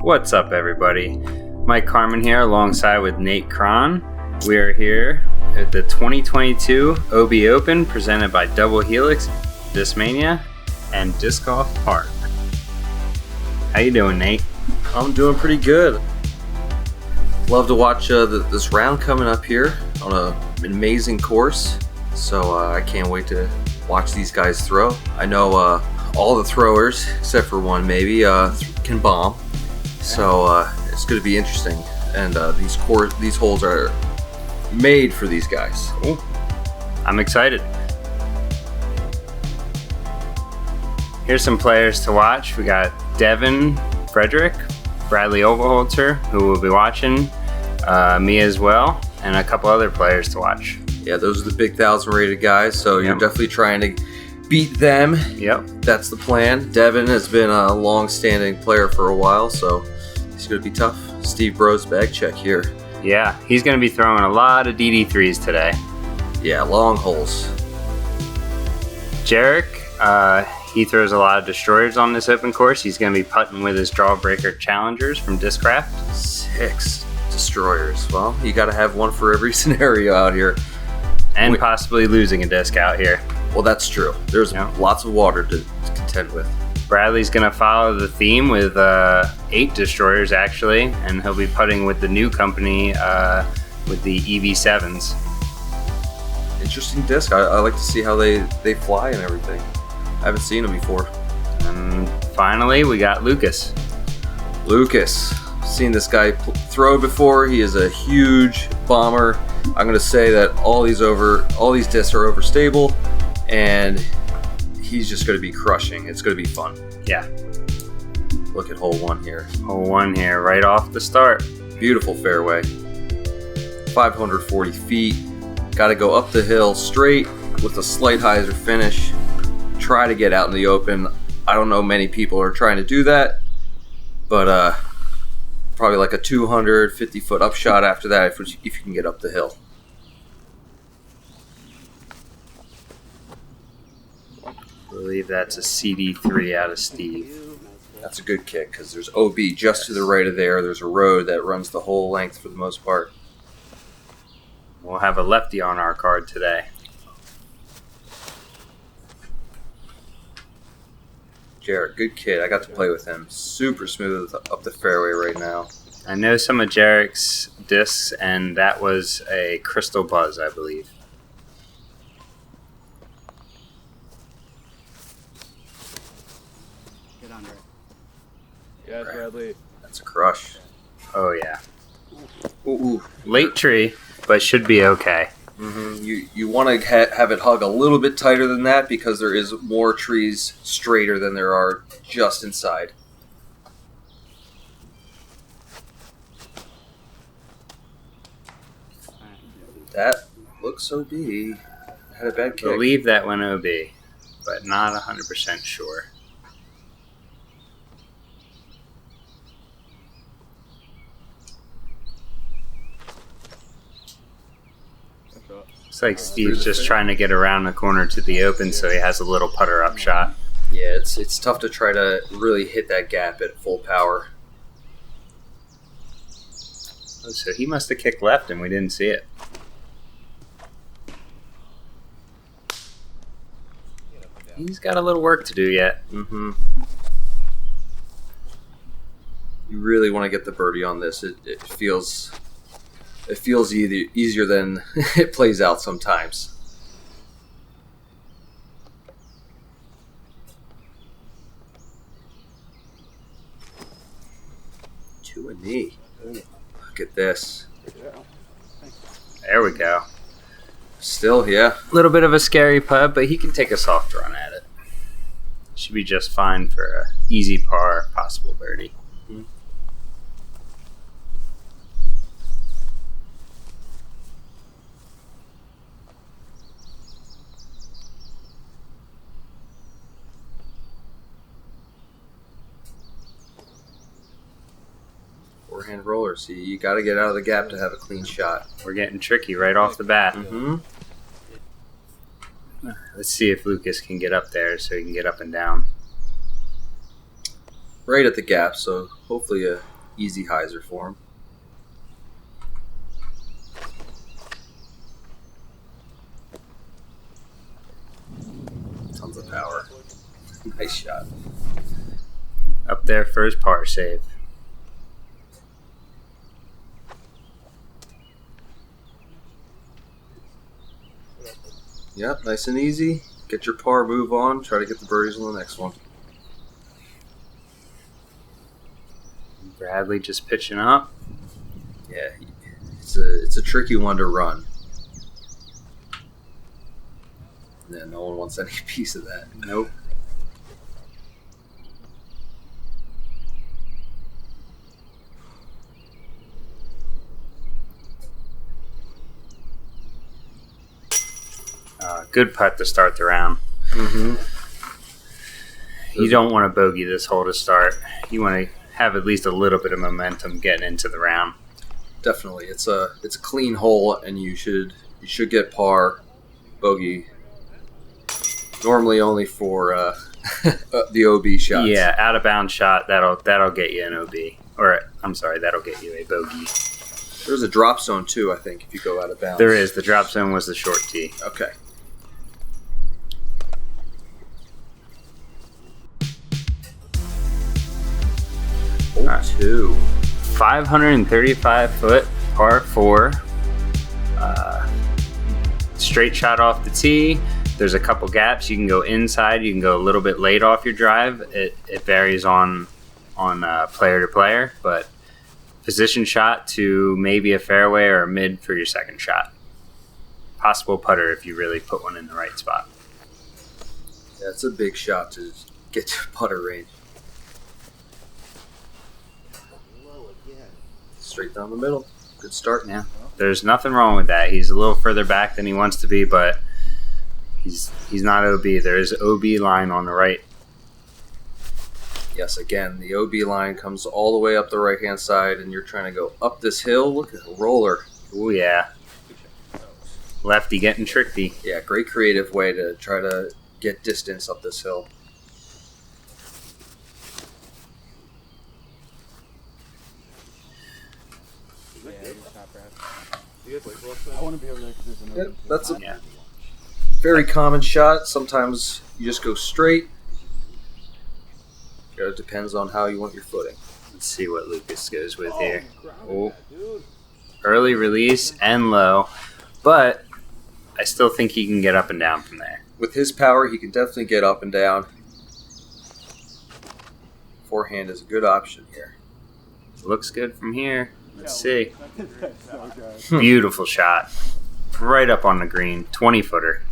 What's up, everybody? Mike Carman here alongside with Nate Krahn. We are here at the 2022 OB Open presented by Double Helix, Discmania, and DiscGolfPark. How you doing, Nate? I'm doing pretty good. Love to watch this round coming up here on an amazing course. So I can't wait to watch these guys throw. I know all the throwers, except for one maybe, can bomb. So it's going to be interesting. And these holes are made for these guys. Ooh, I'm excited. Here's some players to watch. We got Devin Frederick, Bradley Oberholtzer, who will be watching, me as well, and a couple other players to watch. Yeah, those are the big 1,000 rated guys, so you're definitely trying to beat them. Yep. That's the plan. Devin has been a long-standing player for a while, so he's going to be tough. Steve Braud's bag check here. Yeah, he's going to be throwing a lot of DD3s today. Yeah, long holes. Jerek, he throws a lot of destroyers on this open course. He's going to be putting with his Jawbreaker Challengers from Discraft. 6 destroyers. Well, you got to have one for every scenario out here. And possibly losing a disc out here. Well, that's true. There's lots of water to contend with. Bradley's going to follow the theme with 8 destroyers, actually, and he'll be putting with the new company with the EV7s. Interesting disc. I like to see how they fly and everything. I haven't seen them before. And finally, we got Lucas. Lucas. Seen this guy throw before. He is a huge bomber. I'm going to say that all these discs are overstable, and he's just going to be crushing. It's going to be fun. Yeah. Look at hole 1 here. Hole 1 here, right off the start. Beautiful fairway. 540 feet. Got to go up the hill straight with a slight hyzer finish. Try to get out in the open. I don't know many people are trying to do that, but probably like a 250-foot upshot after that if you can get up the hill. I believe that's a CD3 out of Steve. That's a good kick because there's OB just to the right of there. There's a road that runs the whole length for the most part. We'll have a lefty on our card today. Jerek, good kid. I got to play with him. Super smooth up the fairway right now. I know some of Jerek's discs, and that was a Crystal Buzz, I believe. Get under it. Yeah, Bradley. That's a crush. Oh, yeah. Ooh. Late tree, but should be okay. Mm-hmm. You want to have it hug a little bit tighter than that because there is more trees straighter than there are just inside. That looks OB. I had a bad kick. I believe that went OB, but not 100% sure. Looks like Steve's just trying to get around the corner to the open, so he has a little putter up shot. Yeah, it's tough to try to really hit that gap at full power. Oh, so he must have kicked left and we didn't see it. He's got a little work to do yet. Mm-hmm. You really want to get the birdie on this. It feels easier than it plays out sometimes. Two and knee. Look at this. There we go. Still, yeah. A little bit of a scary putt, but he can take a soft run at it. Should be just fine for a easy par, possible birdie. Mm-hmm. Forehand roller. See, you got to get out of the gap to have a clean shot. We're getting tricky right off the bat. Mm-hmm. Let's see if Lucas can get up there so he can get up and down. Right at the gap, so hopefully easy hyzer for him. Tons of power. Nice shot. Up there for his par save. Yep, nice and easy. Get your par, move on. Try to get the birdies on the next one. Bradley just pitching up. Yeah, it's a tricky one to run. Yeah, no one wants any piece of that. Nope. Good putt to start the round. Mm-hmm. You don't want to bogey this hole to start. You want to have at least a little bit of momentum getting into the round. Definitely, it's a clean hole, and you should get par, bogey. Normally only for the OB shots. Yeah, out of bounds shot that'll get you an OB, or I'm sorry, that'll get you a bogey. There's a drop zone too, I think, if you go out of bounds. There is. The drop zone was the short tee. Okay. Hole All right. 2. 535-foot par 4. Straight shot off the tee. There's a couple gaps. You can go inside. You can go a little bit late off your drive. It varies on player to player, but position shot to maybe a fairway or a mid for your second shot. Possible putter if you really put one in the right spot. Yeah, it's a big shot to get to putter range. Straight down the middle. Good start. Yeah, there's nothing wrong with that. He's a little further back than he wants to be, but he's not OB. There is OB line on the right. Yes, again, the OB line comes all the way up the right-hand side, and you're trying to go up this hill. Look at the roller. Oh, yeah. Lefty getting tricky. Yeah, great creative way to try to get distance up this hill. I want to be over there because there's another. Yep, that's a Yeah. very common shot. Sometimes you just go straight. It depends on how you want your footing. Let's see what Lucas goes with here. Oh. Early release and low, but I still think he can get up and down from there. With his power, he can definitely get up and down. Forehand is a good option here. Looks good from here. Let's see. So Beautiful shot. Right up on the green. 20-footer.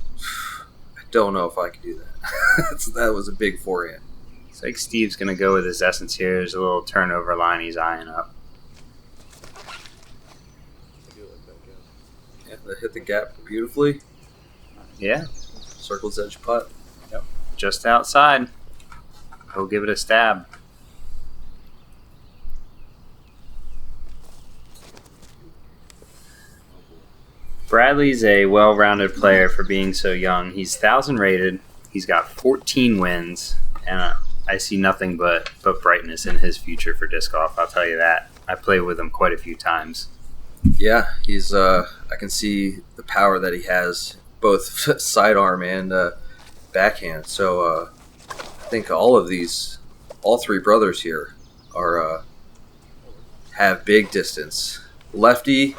I don't know if I could do that. That was a big forehand. It's like Steve's going to go with his essence here. There's a little turnover line he's eyeing up. Yeah, that hit the gap beautifully. Yeah, Circle's edge putt. just outside. He'll give it a stab. Bradley's a well-rounded player for being so young. He's 1,000 rated. He's got 14 wins, and I see nothing but brightness in his future for disc golf. I'll tell you that. I played with him quite a few times. Yeah, he's. I can see the power that he has, both sidearm and backhand. So I think all three brothers here are have big distance. Lefty,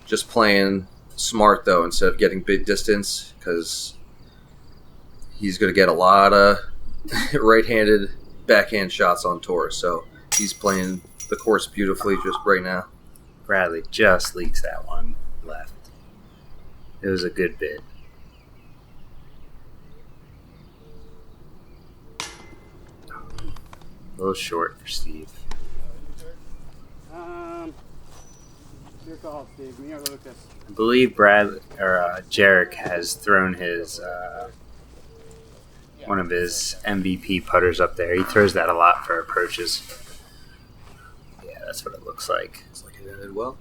just playing smart though, instead of getting big distance, because he's going to get a lot of right-handed backhand shots on tour. So he's playing the course beautifully just right now. Bradley just leaks that one left. It was a good bid. A little short for Steve. Your call, Steve. Me or Lucas? I believe Jerek has thrown his one of his MVP putters up there. He throws that a lot for approaches. Yeah, that's what it looks like. Looks like it ended well.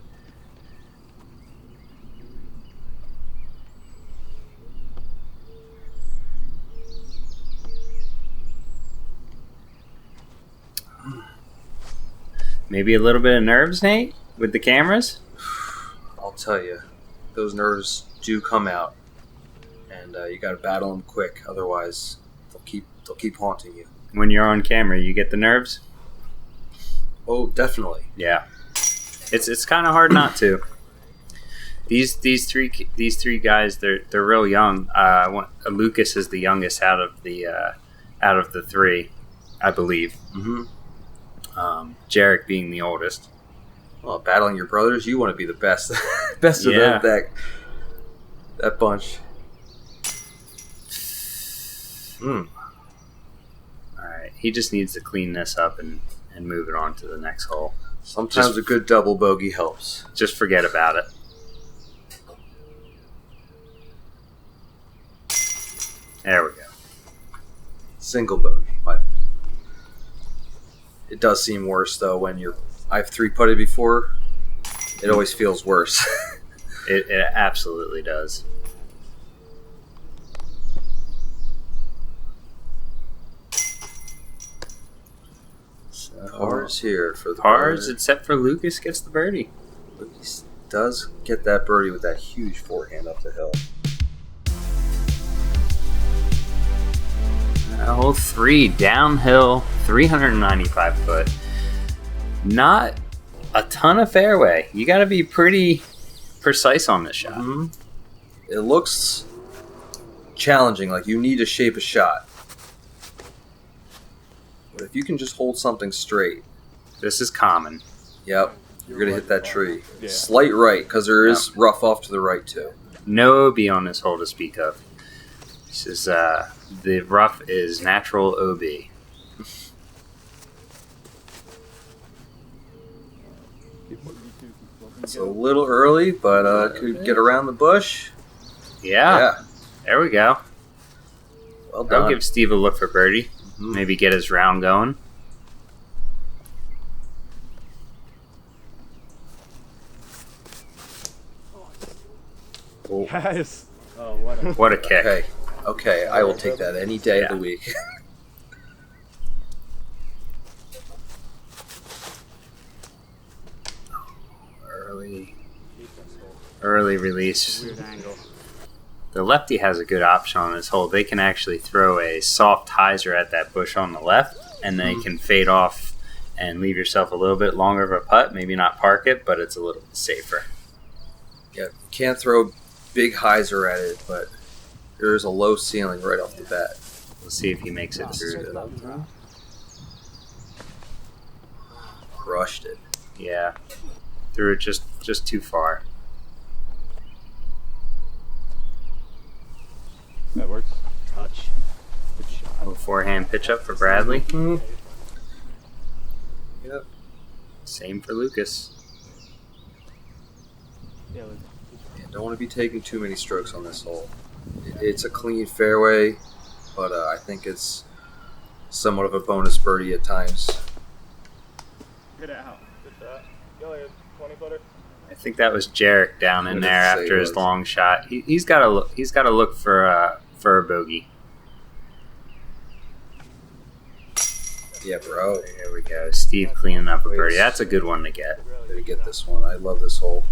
Maybe a little bit of nerves, Nate, with the cameras? I'll tell you, those nerves do come out, and you got to battle them quick. Otherwise, they'll keep haunting you. When you're on camera, you get the nerves? Oh, definitely. Yeah, it's kind of hard not to. These three guys, they're real young. Lucas is the youngest out of the three, I believe. Mm-hmm. Jerek being the oldest. Well, battling your brothers, you want to be the best, best of that bunch. All right, he just needs to clean this up and move it on to the next hole. Sometimes a good double bogey helps. Just forget about it. There we go. Single bogey. But it does seem worse though when I've 3-putted before. It always feels worse. It absolutely does. So, Pars here for the pars, birdie. except for Lucas gets the birdie. Lucas does get that birdie with that huge forehand up the hill. Hole 3, downhill, 395 foot. Not a ton of fairway. You got to be pretty precise on this shot. Mm-hmm. It looks challenging, like you need to shape a shot. But if you can just hold something straight. This is common. Yep, you're going to hit that tree. Yeah. Slight right, because there is rough off to the right too. No OB on this hole to speak of. This is, the rough is natural OB. It's a little early, but could get around the bush. Yeah. There we go. Well done. I'll give Steve a look for birdie. Mm-hmm. Maybe get his round going. Yes. Oh, What a kick. Okay, I will take that any day of the week. Early release. Weird angle. The lefty has a good option on this hole. They can actually throw a soft hyzer at that bush on the left, and they can fade off and leave yourself a little bit longer of a putt. Maybe not park it, but it's a little bit safer. Yeah, you can't throw big hyzer at it, but there's a low ceiling right off the bat. We'll see if he makes it through. Crushed it. Yeah, threw it just too far. That works. Touch. Good shot. A forehand pitch up for Bradley. Yep. Same for Lucas. Yeah, Don't want to be taking too many strokes on this hole. It's a clean fairway, but I think it's somewhat of a bonus birdie at times. Get out. Good shot. Go ahead. 20-footer. I think that was Jerek down in What there did it say after his was? long shot. He's got to look. He's got to look for a bogey. Yeah, bro. There we go. Steve cleaning up a birdie. That's a good one to get. Gonna get this one. I love this hole.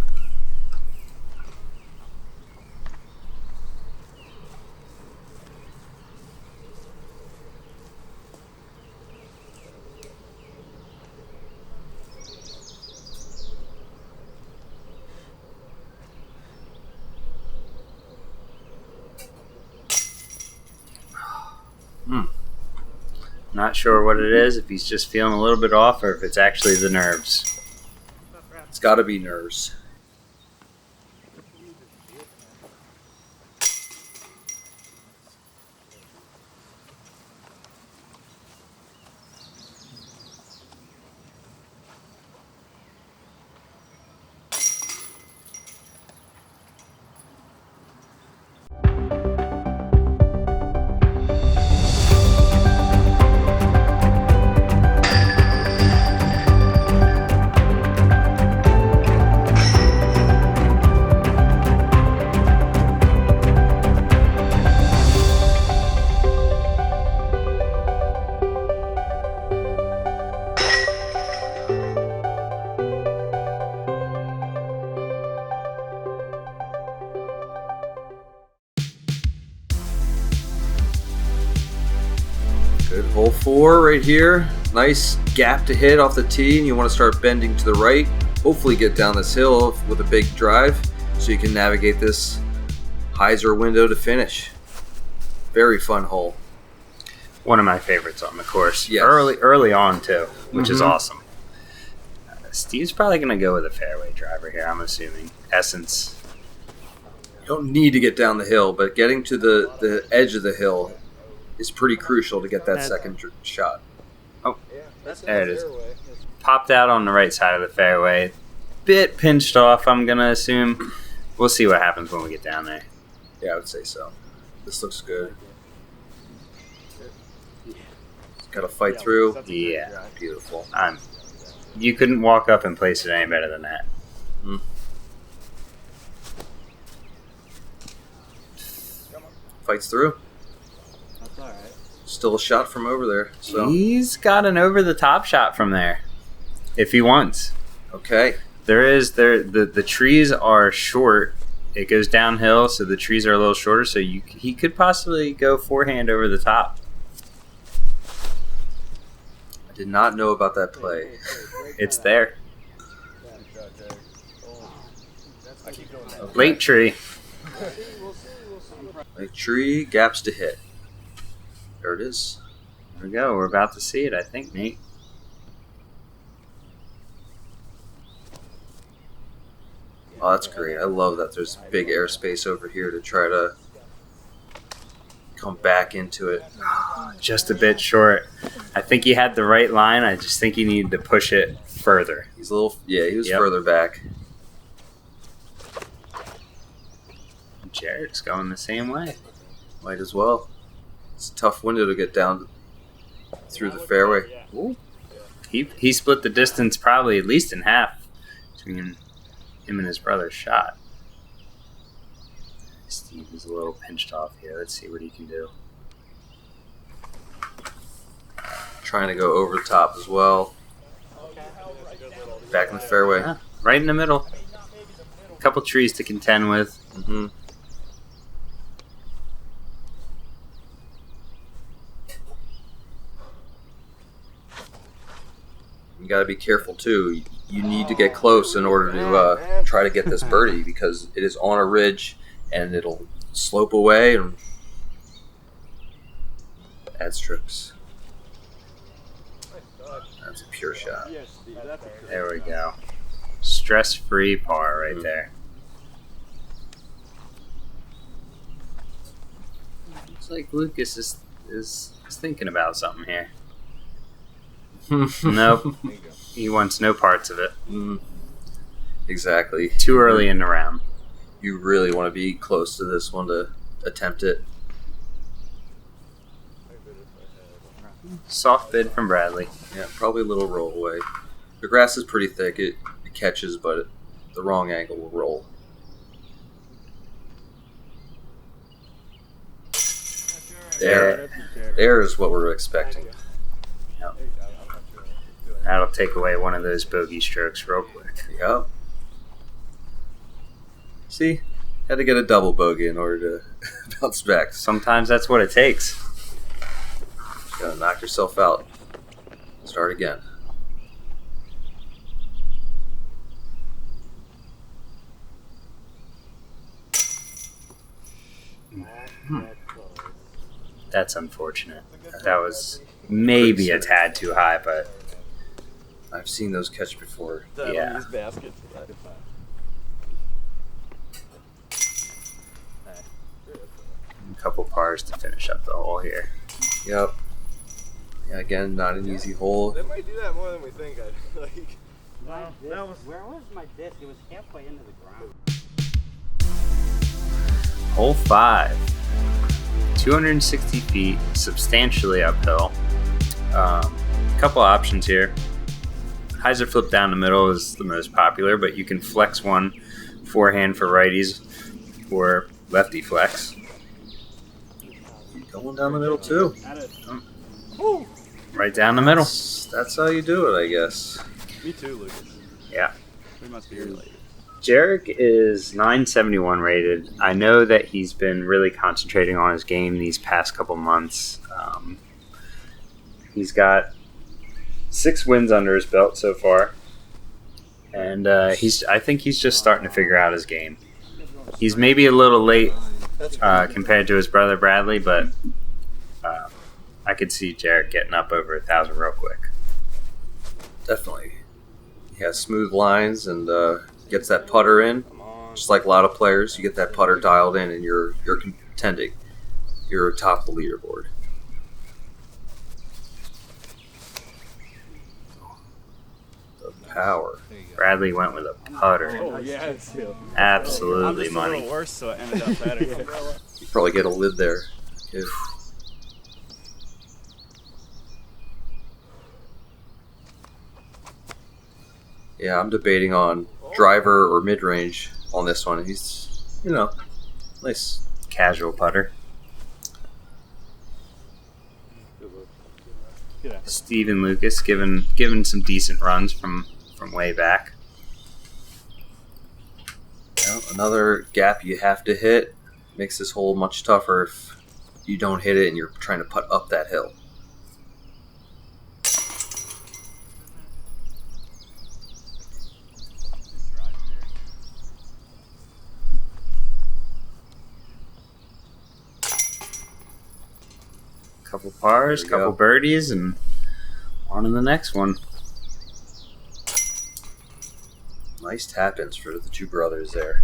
Not sure what it is, if he's just feeling a little bit off or if it's actually the nerves. It's got to be nerves. Hole 4 right here. Nice gap to hit off the tee, and you want to start bending to the right. Hopefully get down this hill with a big drive so you can navigate this hyzer window to finish. Very fun hole. One of my favorites on the course. Yes. Early on, too, which is awesome. Steve's probably going to go with a fairway driver here, I'm assuming. Essence. You don't need to get down the hill, but getting to the edge of the hill is pretty crucial to get that second shot. Oh, there it is. Popped out on the right side of the fairway. Bit pinched off, I'm going to assume. We'll see what happens when we get down there. Yeah, I would say so. This looks good. Got to fight through. Yeah. Beautiful. You couldn't walk up and place it any better than that. Fights through. That's all right. Still a shot from over there. So He's got an over-the-top shot from there, if he wants. okay. The trees are short. It goes downhill, so the trees are a little shorter, so he could possibly go forehand over the top. I did not know about that play. It's there. Late tree. Like tree, gaps to hit. There it is. There we go. We're about to see it, I think, Nate. Oh, that's great. I love that there's big airspace over here to try to come back into it. Just a bit short. I think he had the right line. I just think he needed to push it further. He's a little, he was Yep. further back. Jarek's going the same way. Might as well. It's a tough window to get down through the fairway. Ooh. He split the distance probably at least in half between him and his brother's shot. Steve is a little pinched off here. Let's see what he can do. Trying to go over the top as well. Back in the fairway. Yeah, right in the middle. A couple trees to contend with. Mm-hmm. You got to be careful too. You need to get close in order to try to get this birdie because it is on a ridge and it'll slope away and add strips. That's a pure shot. There we go. Stress-free par right there. Looks like Lucas is thinking about something here. Nope. He wants no parts of it. Exactly. Too early in the round. You really want to be close to this one to attempt it. Soft bid from Bradley. Yeah, probably a little roll away. The grass is pretty thick. It catches, but the wrong angle will roll. There is what we're expecting. Yep. That'll take away one of those bogey strokes real quick. Yep. See? Had to get a double bogey in order to bounce back. Sometimes that's what it takes. Just gotta knock yourself out. Start again. That's unfortunate. That was maybe a tad too high, but I've seen those catch before. yeah. A couple pars to finish up the hole here. Yep. Yeah, again, not an easy hole. They might do that more than we think. Like, Where was my disc? It was halfway into the ground. Hole 5. 260 feet, substantially uphill. Couple options here. Hyzer flip down the middle is the most popular, but you can flex one forehand for righties or lefty flex. Going down the middle, too. Right down the middle. That's how you do it, I guess. me too, Lucas. Yeah. We must be related. Jerek is 971 rated. I know that he's been really concentrating on his game these past couple months. He's got 6 wins under his belt so far. And I think he's just starting to figure out his game. He's maybe a little late compared to his brother Bradley, but I could see Jerek getting up over 1,000 real quick. Definitely. He has smooth lines and gets that putter in. Just like a lot of players, you get that putter dialed in and you're contending. You're atop the leaderboard. The power. Bradley went with a putter. Oh, yeah, it's too. Absolutely I'm just a money. little worse, so it ended up better. You probably get a lid there. If Yeah, I'm debating on driver or mid-range on this one. He's, nice. Casual putter. Steve and Lucas given some decent runs from way back. Another gap you have to hit makes this hole much tougher if you don't hit it and you're trying to putt up that hill. Couple pars, There we couple go. birdies, and on to the next one. Nice tap-ins for the two brothers there.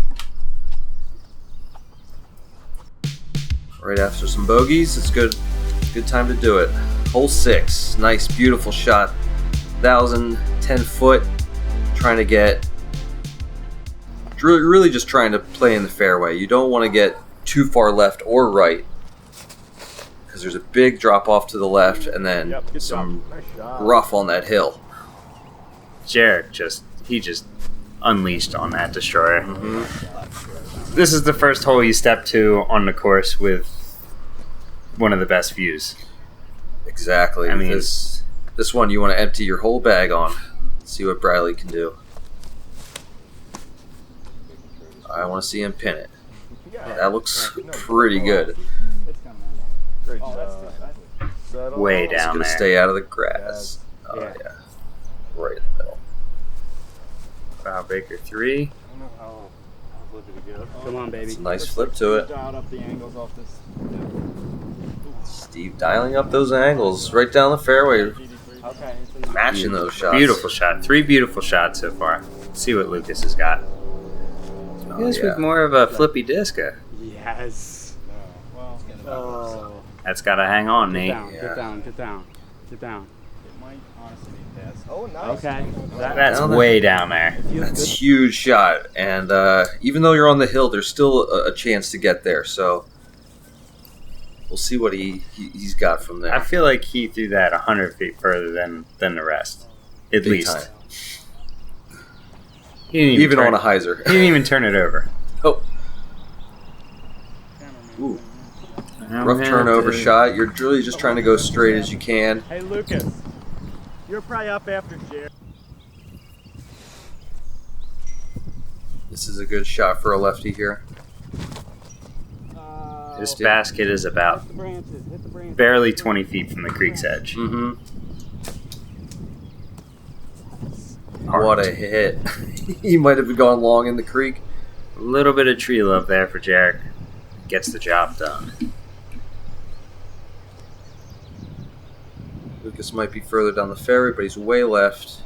Right after some bogeys, it's good time to do it. Hole 6, nice, beautiful shot. 1,010 foot, trying to get, really just trying to play in the fairway. You don't want to get too far left or right, because there's a big drop off to the left and then some rough on that hill. Jerek just unleashed on that destroyer. This is the first hole you step to on the course with one of the best views. Exactly. I mean, this one you want to empty your whole bag on. See what Bradley can do. I want to see him pin it. That looks pretty good. Great job. Way It's down going to there. stay out of the grass. Oh, Yeah. yeah. Right in the middle. Wow, Baker 3. Come on, baby. It's a nice flip to it. Dialed up the angles off this. Steve dialing up those angles right down the fairway, Okay. It's in the matching those shots. Beautiful shot. 3 beautiful shots so far. Let's see what Lucas has got. Oh, He is yeah. with more of a flippy disca. Yes. Well, Oh. That's got to hang on, Get Nate. down, Yeah. get down, get down, get down. it might honestly be past. Oh, nice. Okay. That's Down there. way down there. That's a huge shot. And even though you're on the hill, there's still a chance to get there. So we'll see what he's got from there. I feel like he threw that 100 feet further than the rest. At Big least. time. He didn't Even turn, on a hyzer. He didn't even turn it over. Oh, ooh. Rough turnover shot. You're really just trying to go straight as you can. Hey, Lucas. You're probably up after Jerek. This is a good shot for a lefty here. This basket is about Hit the branches, hit the branches. barely 20 feet from the creek's edge. Mm-hmm. Hard. What a hit. He might have gone long in the creek. A little bit of tree love there for Jerek. Gets the job done. Lucas might be further down the fairway, but he's way left.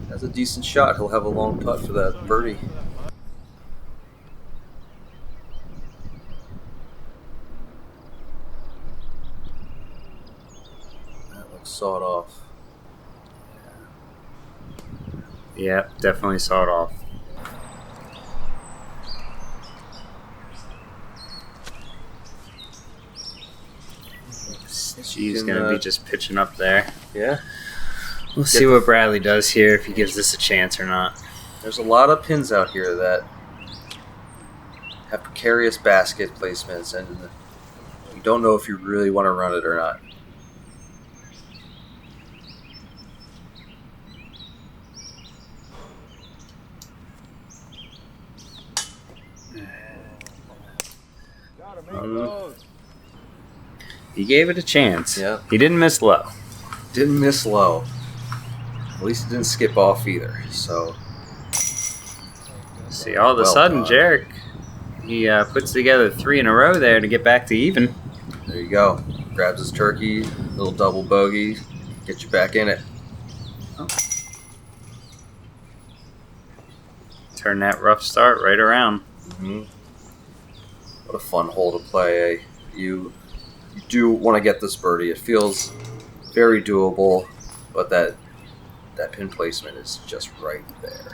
That's a decent shot. He'll have a long putt for that birdie. That looks sawed off. Yeah, definitely saw it off. She's Can, going to be just pitching up there. Yeah. We'll see what Bradley does here, if he gives this a chance or not. There's a lot of pins out here that have precarious basket placements, and you don't know if you really want to run it or not. He gave it a chance. Yeah. He didn't miss low. Didn't miss low. At least it didn't skip off either. So. See, all of a Well sudden, done. Jerek, he puts together 3 in a row there to get back to even. There you go. Grabs his turkey, little double bogey, get you back in it. Turn that rough start right around. Mm-hmm. What a fun hole to play. You do want to get this birdie. It feels very doable, but that pin placement is just right there.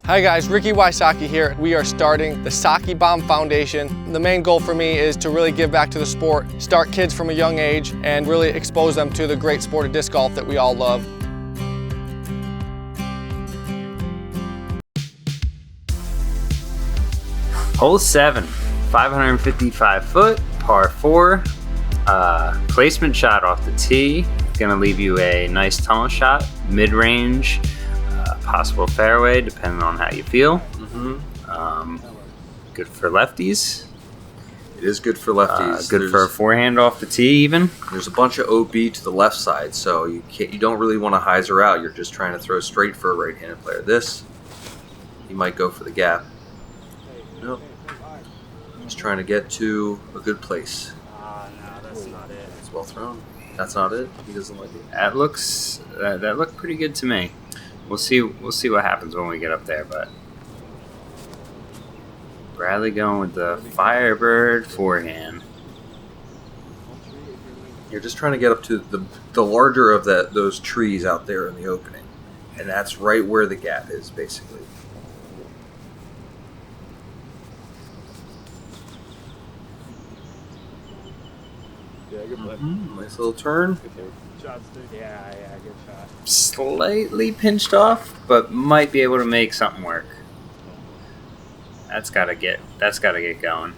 Hi guys, Ricky Wysocki here. We are starting the Saki Bomb Foundation. The main goal for me is to really give back to the sport, start kids from a young age, and really expose them to the great sport of disc golf that we all love. Hole 7, 555 foot, par 4. Placement shot off the tee. Gonna leave you a nice tunnel shot, mid-range, possible fairway, depending on how you feel. Good for lefties. It is good for lefties. Good for a forehand off the tee, even. There's a bunch of OB to the left side, so you don't really want to hyzer out. You're just trying to throw straight for a right-handed player. This, he might go for the gap. Nope. He's trying to get to a good place. No, that's not it. It's well thrown. That's not it. He doesn't like it. That looks that looked pretty good to me. We'll see what happens when we get up there, but Bradley going with the Firebird forehand. You're just trying to get up to the larger of those trees out there in the opening, and that's right where the gap is, basically. Yeah, good play. Nice little turn. Good shot, Steve. Yeah, good shot. Slightly pinched off, but might be able to make something work. That's gotta get going.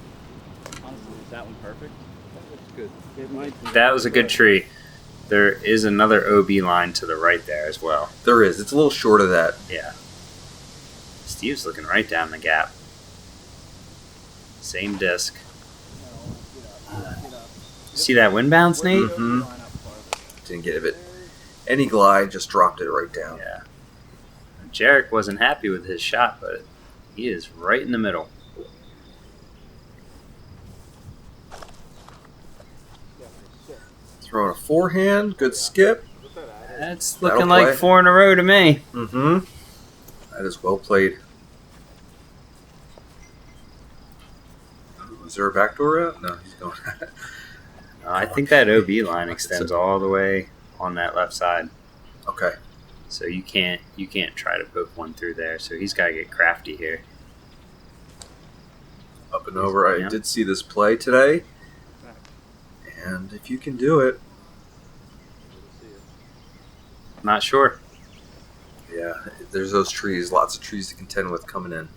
Honestly, is that one perfect? That's good. It might be. That was a good tree. There is another OB line to the right there as well. There is. It's a little short of that. Yeah. Steve's looking right down the gap. Same disc. See that wind bounce, Nate? Mm-hmm. Didn't give it any glide, just dropped it right down. Yeah. Jerek wasn't happy with his shot, but he is right in the middle. Throwing a forehand, good skip. That's That'll looking like play. 4 in a row to me. Mm-hmm. That is well played. Is there a backdoor out? No, he's going. I think that OB line extends all the way on that left side. Okay. So you can't try to poke one through there. So he's got to get crafty here. Up and over. I Yeah. did see this play today. And if you can do it. Not sure. Yeah, there's those trees. Lots of trees to contend with coming in.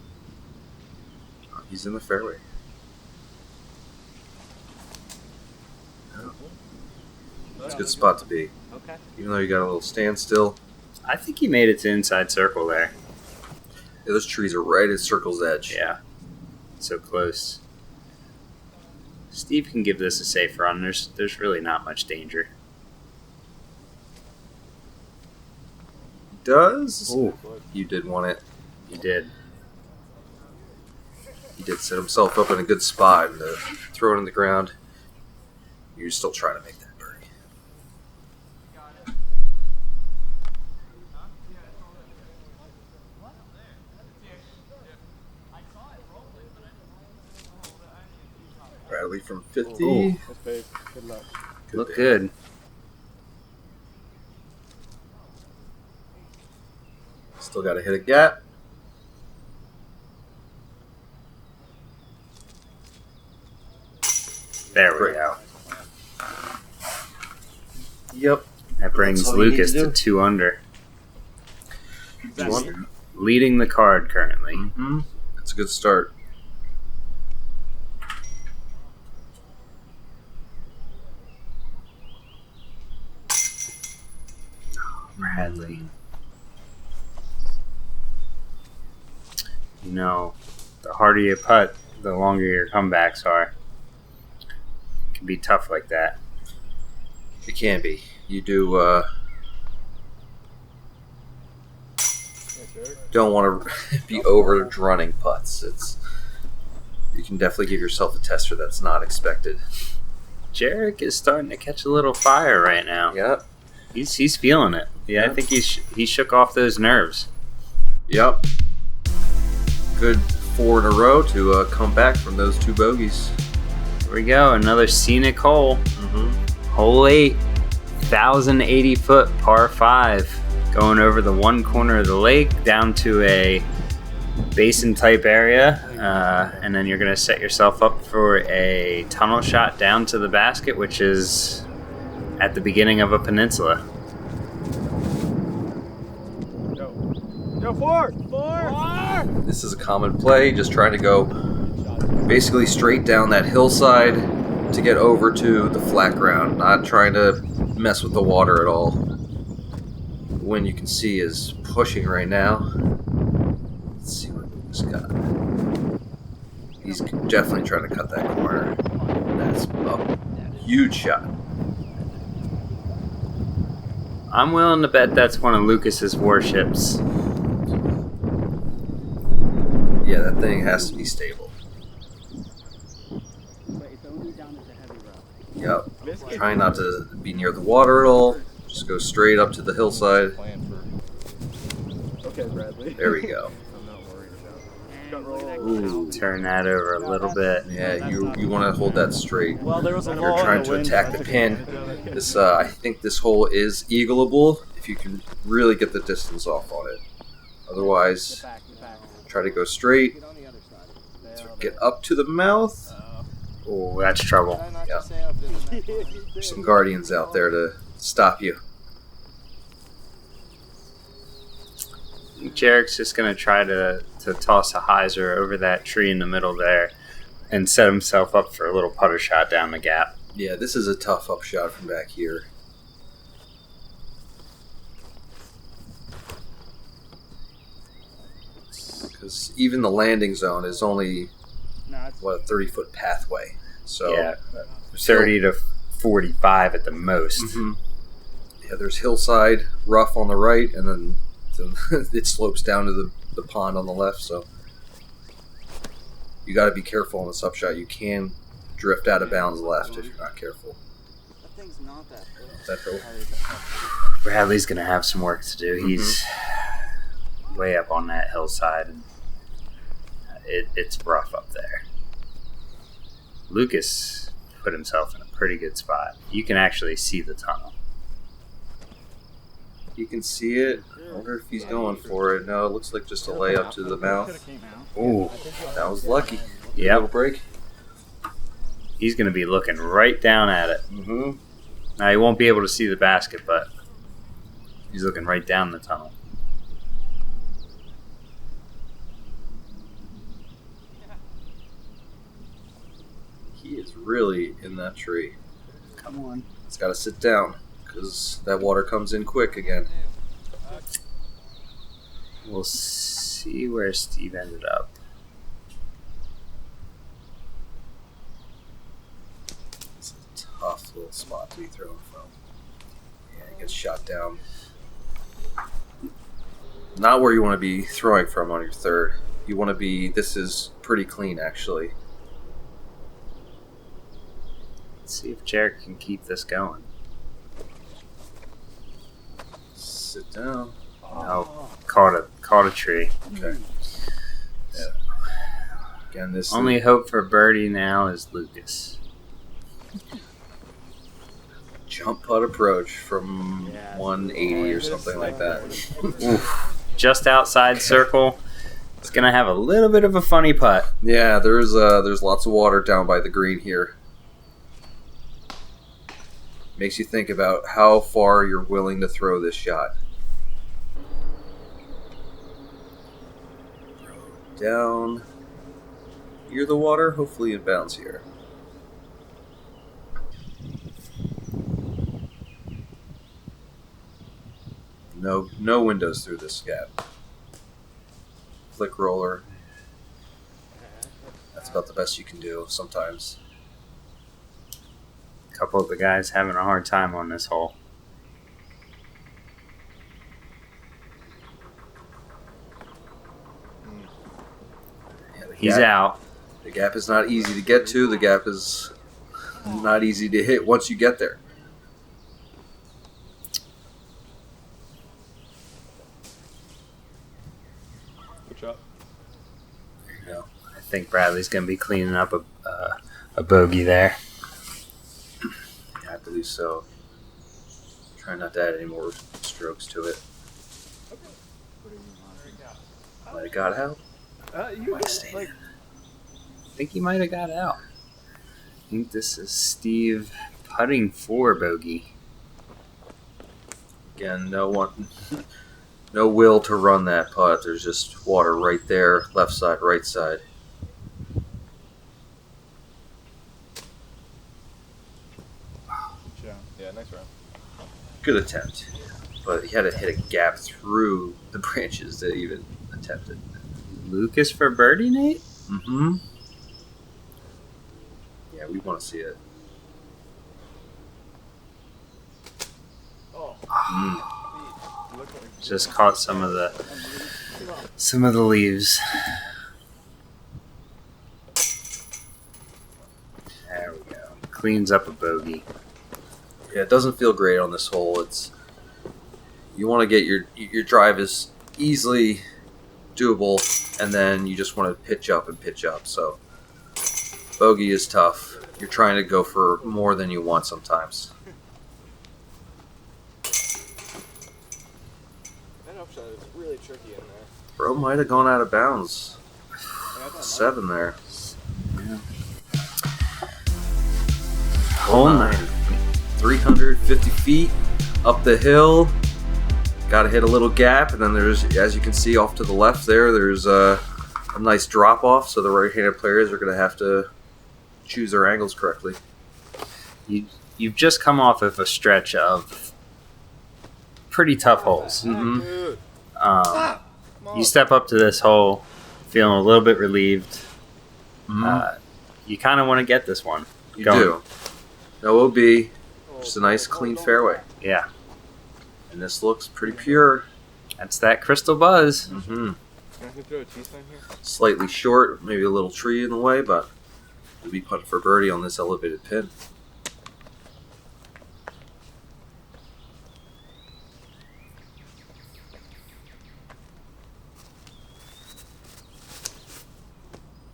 He's in the fairway. It's a good spot to be. Okay. Even though you got a little standstill. I think he made it to inside circle there. Yeah, those trees are right at circle's edge. Yeah. So close. Steve can give this a safe run. There's really not much danger. Does? Ooh. You did want it. He did. He did set himself up in a good spot and to throw it in the ground. You're still trying to make that birdie. Bradley from 50. Ooh. That's big. Good luck. Look day. good. Still got to hit a gap. There we Great. go. Yep. That brings That's all you need Lucas to to do. 2 under. That's, Leading the card currently. That's a good start. Bradley. You know, the harder you putt, the longer your comebacks are. It can be tough like that. It can be. You do don't want to be over running putts. You can definitely give yourself a tester that's not expected. Jerek is starting to catch a little fire right now. Yep. He's feeling it. Yeah, I think he shook off those nerves. Yep. Good 4 in a row to come back from those 2 bogeys. Here we go, another scenic hole. Mm-hmm. Hole 8, 1,080-foot par 5, going over the one corner of the lake down to a basin-type area, and then you're going to set yourself up for a tunnel shot down to the basket, which is at the beginning of a peninsula. Go 4! This is a common play, just trying to go basically straight down that hillside to get over to the flat ground, not trying to mess with the water at all. The wind, you can see, is pushing right now. Let's see what Lucas got. He's definitely trying to cut that corner. That's a huge shot. I'm willing to bet that's one of Lucas's warships. Yeah, that thing has to be stable. Yep. Trying not to be near the water at all. Just go straight up to the hillside. Okay, Bradley. There we go. I'm not worried about it. Ooh, turn that over a little bit. Yeah, you want to hold that straight. Well, there was a You're trying to attack the pin. This I think this hole is eagleable if you can really get the distance off on it. Otherwise, try to go straight. Get up to the mouth. Oh, that's trouble. Yeah. There's some guardians out there to stop you. I think Jerek's just going to try to toss a hyzer over that tree in the middle there and set himself up for a little putter shot down the gap. Yeah, this is a tough up shot from back here. Because even the landing zone is only, what, a 30-foot pathway. So Yeah, 30 to 45 at the most. Mm-hmm. Yeah, there's hillside, rough on the right, and then it slopes down to the pond on the left. So you got to be careful on this upshot. You can drift out of bounds left if you're not careful. That thing's not that big. That hill. Bradley's going to have some work to do. He's way up on that hillside, and it's rough up there. Lucas put himself in a pretty good spot. You can actually see the tunnel. You can see it. I wonder if he's going for it. No, it looks like just a layup to the mouth. Ooh, That was lucky. Yep. Little break. He's going to be looking right down at it. Mm-hmm. Now, he won't be able to see the basket, but he's looking right down the tunnel. He is really in that tree. Come on. It's got to sit down because that water comes in quick again. We'll see where Steve ended up. It's a tough little spot to be thrown from. Yeah, it gets shot down. Not where you want to be throwing from on your third. You want to be, this is pretty clean actually. Let's see if Jerek can keep this going. Sit down. Oh, caught a tree. Okay. Yeah. Again, this Only hope for birdie now is Lucas. jump putt approach from 180 or something like that. Oof. Just outside circle. It's going to have a little bit of a funny putt. Yeah, there's lots of water down by the green here. Makes you think about how far you're willing to throw this shot. Down near the water, hopefully it bounce here. No no windows through this gap. Flick roller. That's about the best you can do sometimes. A couple of the guys having a hard time on this hole. Yeah, He's out. The gap is not easy to get to. The gap is not easy to hit once you get there. Good shot. There you go. I think Bradley's going to be cleaning up a bogey there. I believe so. Try not to add any more strokes to it. Might have got out. You Might stay like, in. I think he might have got out. I think this is Steve putting for bogey. Again, no will to run that putt. There's just water right there, left side, right side. yeah, nice round. Good attempt, but he had to hit a gap through the branches to even attempt it. Lucas for birdie, Nate? Mm-hmm. Yeah, we want to see it. Oh, look at Just caught some of the leaves. There we go. Cleans up a bogey. Yeah, it doesn't feel great on this hole. You want to get your drive is easily doable, and then you just want to pitch up and pitch up. So bogey is tough. You're trying to go for more than you want sometimes. that upshot is really tricky in there. Bro might have gone out of bounds. 7 there. Hole 9. 350 feet up the hill. Got to hit a little gap, and then there's, as you can see off to the left there's a nice drop off. So the right-handed players are going to have to choose their angles correctly. You've just come off of a stretch of pretty tough holes. Mm-hmm. You step up to this hole feeling a little bit relieved. Mm-hmm. You kind of want to get this one. You going. do. No OB, just a nice clean fairway. Yeah, And this looks pretty pure. that's that crystal buzz. Mm-hmm. Can I throw a T-sign here? Slightly short, maybe a little tree in the way, but we'll be putting for birdie on this elevated pin.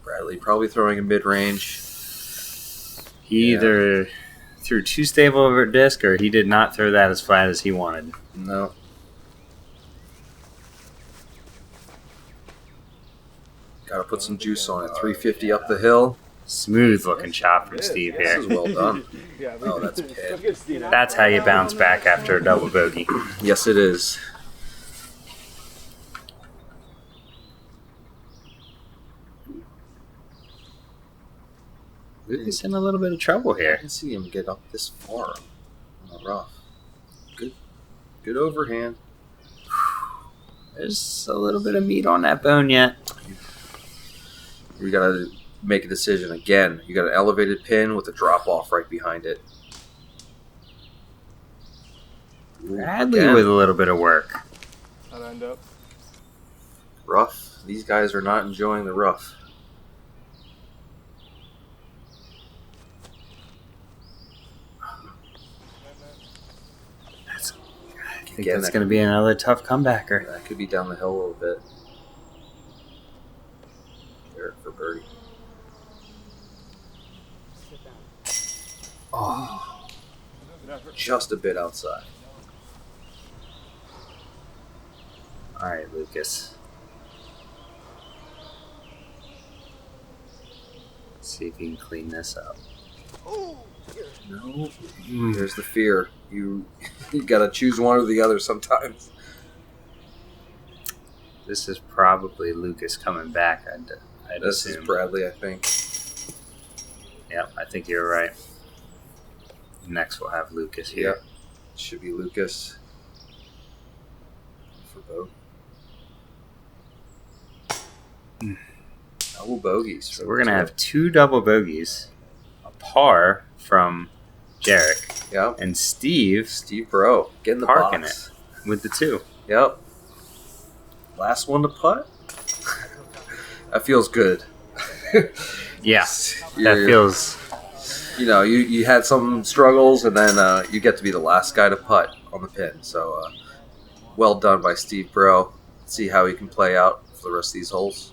Bradley probably throwing a mid-range. He Yeah. either threw too stable of a disc or he did not throw that as flat as he wanted. No. Got to put some juice on it. 350 up the hill. Smooth looking shot from Steve This here. is well done. Yeah, Oh, that's bad. That's how you bounce back after a double bogey. Yes, it is. Lucas in a little bit of trouble I here. can see him get up this far on the rough. Good overhand. There's a little bit of meat on that bone yet. You got to make a decision again. You got an elevated pin with a drop off right behind it. Bradley Again. with a little bit of work. How'd I end up? Rough. These guys are not enjoying the rough. I think that's going to be another tough comebacker. That could be down the hill a little bit. Jerek for birdie. Oh, just a bit outside. All right, Lucas. Let's see if you can clean this up. No, there's the fear. You got to choose one or the other sometimes. This is probably Lucas coming back, I'd This assume. is Bradley, I think. Yep, I think you're right. Next we'll have Lucas here. Should be Lucas. for bogey. Double bogeys. So we're gonna have 2 double bogeys, a par from Jerek, Yep. and Steve Braud getting the parking box it with the 2. Yep. Last one to putt. That feels good. Yeah, that feels. You know, you had some struggles, and then you get to be the last guy to putt on the pin. So, well done by Steve Braud. Let's see how he can play out for the rest of these holes.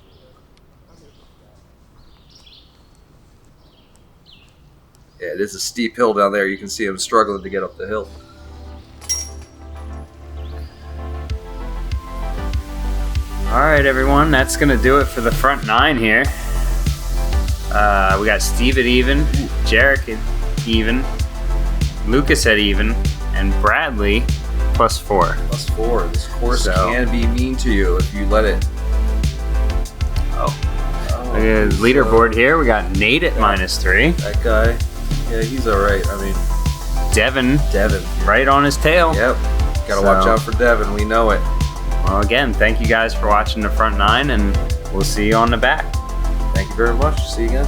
Yeah, it is a steep hill down there. You can see him struggling to get up the hill. All right, everyone, that's gonna do it for the front 9 here. We got Steve at even, Jerek at even, Lucas at even, and Bradley +4. +4. This course can be mean to you if you let it. Leaderboard here. We got Nate at -3. That guy, yeah, he's all right. I mean, Devin right on his tail. Yep. Got to watch out for Devin. We know it. Well, again, thank you guys for watching the front 9, and we'll see you on the back. Thank you very much. See you again.